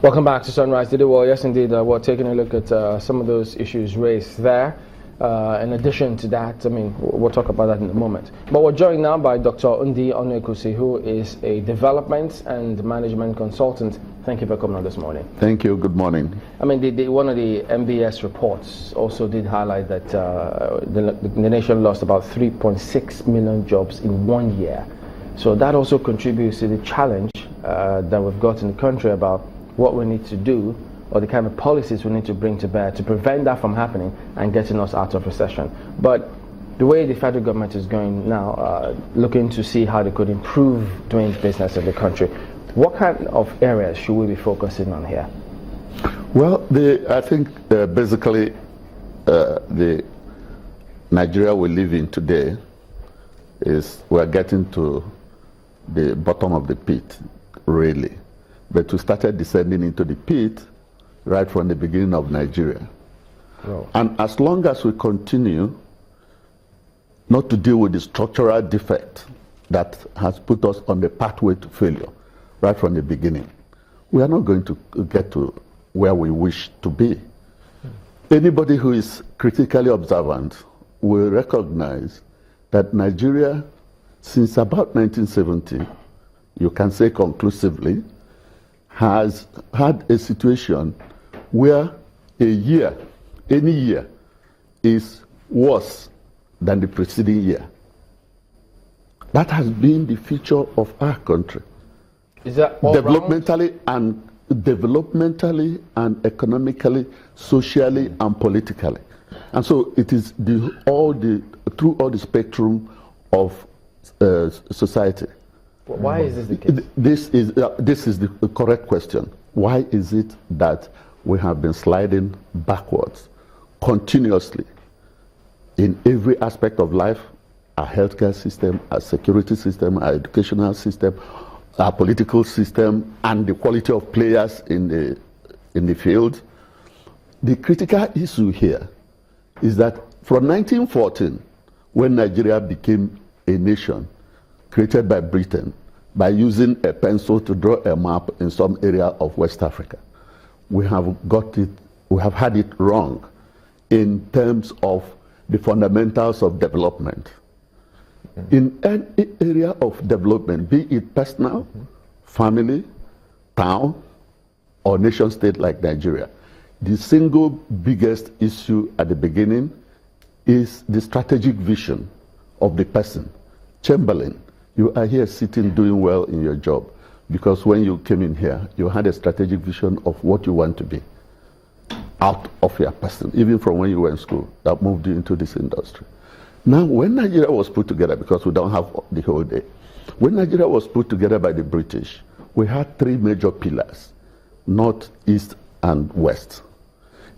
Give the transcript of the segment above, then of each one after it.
Welcome back to Sunrise Today. Well, yes, indeed, we're taking a look at some of those issues raised there. In addition to that, I mean, we'll talk about that in a moment. But we're joined now by Dr. Undi Onekusi, who is a development and management consultant. Thank you for coming on this morning. Thank you. Good morning. I mean, one of the MBS reports also did highlight that the nation lost about 3.6 million jobs in 1 year. So that also contributes to the challenge that we've got in the country about what we need to do, or the kind of policies we need to bring to bear to prevent that from happening and getting us out of recession. But the way the federal government is going now, looking to see how they could improve doing business in the country, what kind of areas should we be focusing on here? Well, I think basically the Nigeria we live in today is we're getting to the bottom of the pit, really. But we started descending into the pit right from the beginning of Nigeria. Oh. And as long as we continue not to deal with the structural defect that has put us on the pathway to failure right from the beginning, we are not going to get to where we wish to be. Anybody who is critically observant will recognize that Nigeria, since about 1970, you can say conclusively, has had a situation where any year, is worse than the preceding year. That has been the feature of our country. Is that all developmentally and economically, socially and politically. And so it is through all the spectrum of society. Why is this the case? This is the correct question. Why is it that we have been sliding backwards continuously in every aspect of life? Our healthcare system, our security system, our educational system, our political system, and the quality of players in the field. The critical issue here is that from 1914, when Nigeria became a nation created by Britain, by using a pencil to draw a map in some area of West Africa, we have had it wrong in terms of the fundamentals of development. In any area of development, be it personal, family, town, or nation state like Nigeria, the single biggest issue at the beginning is the strategic vision of the person. Chamberlain, you are here sitting doing well in your job because when you came in here, you had a strategic vision of what you want to be out of your person, even from when you were in school, that moved you into this industry. Now, when Nigeria was put together, because we don't have the whole day, when Nigeria was put together by the British, we had three major pillars, North, East, and West.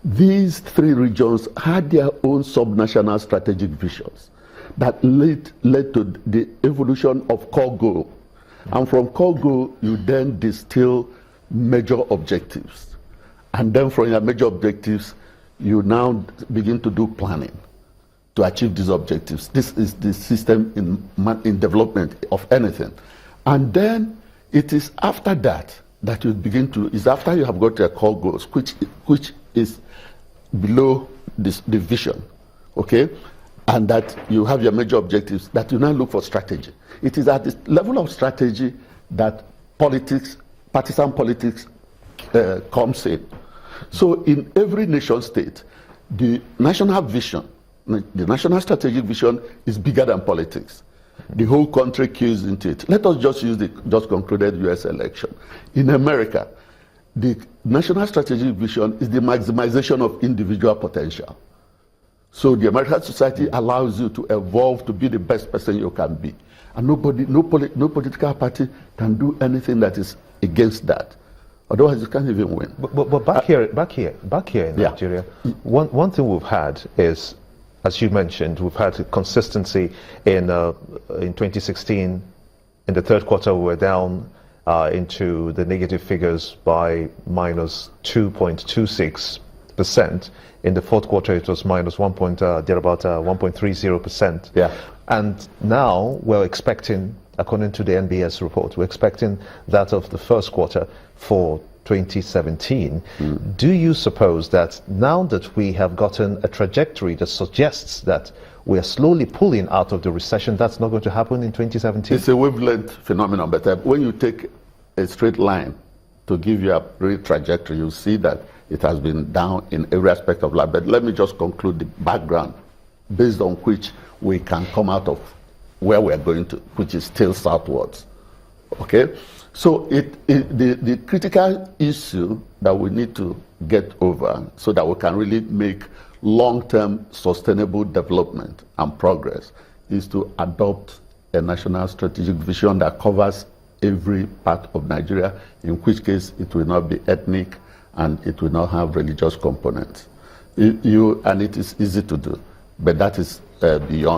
These three regions had their own subnational strategic visions that led to the evolution of core goal. And from core goal, you then distill major objectives. And then from your major objectives, you now begin to do planning to achieve these objectives. This is the system in development of anything. And then it is after that that you begin to, is after you have got your core goals, which is below the vision, okay? And that you have your major objectives, that you now look for strategy. It is at this level of strategy that politics, partisan politics, comes in. So in every nation state, the national vision, the national strategic vision is bigger than politics. The whole country cues into it. Let us just use the just concluded US election. In America, the national strategic vision is the maximization of individual potential. So the American society allows you to evolve to be the best person you can be. And no political party can do anything that is against that. Otherwise, you can't even win. But back here in Nigeria, one thing we've had is, as you mentioned, we've had consistency in 2016. In the third quarter, we were down into the negative figures by minus 2.26%. In the fourth quarter, it was minus 1.30%. Yeah. And now we're expecting, according to the NBS report, we're expecting that of the first quarter for 2017. Do you suppose that now that we have gotten a trajectory that suggests that we are slowly pulling out of the recession, that's not going to happen in 2017? It's a wavelength phenomenon, but when you take a straight line to give you a real trajectory, you see that it has been down in every aspect of life. But let me just conclude the background based on which we can come out of where we are going to, which is still southwards. Okay? So the critical issue that we need to get over so that we can really make long-term sustainable development and progress is to adopt a national strategic vision that covers every part of Nigeria, in which case it will not be ethnic and it will not have religious components. And it is easy to do, but that is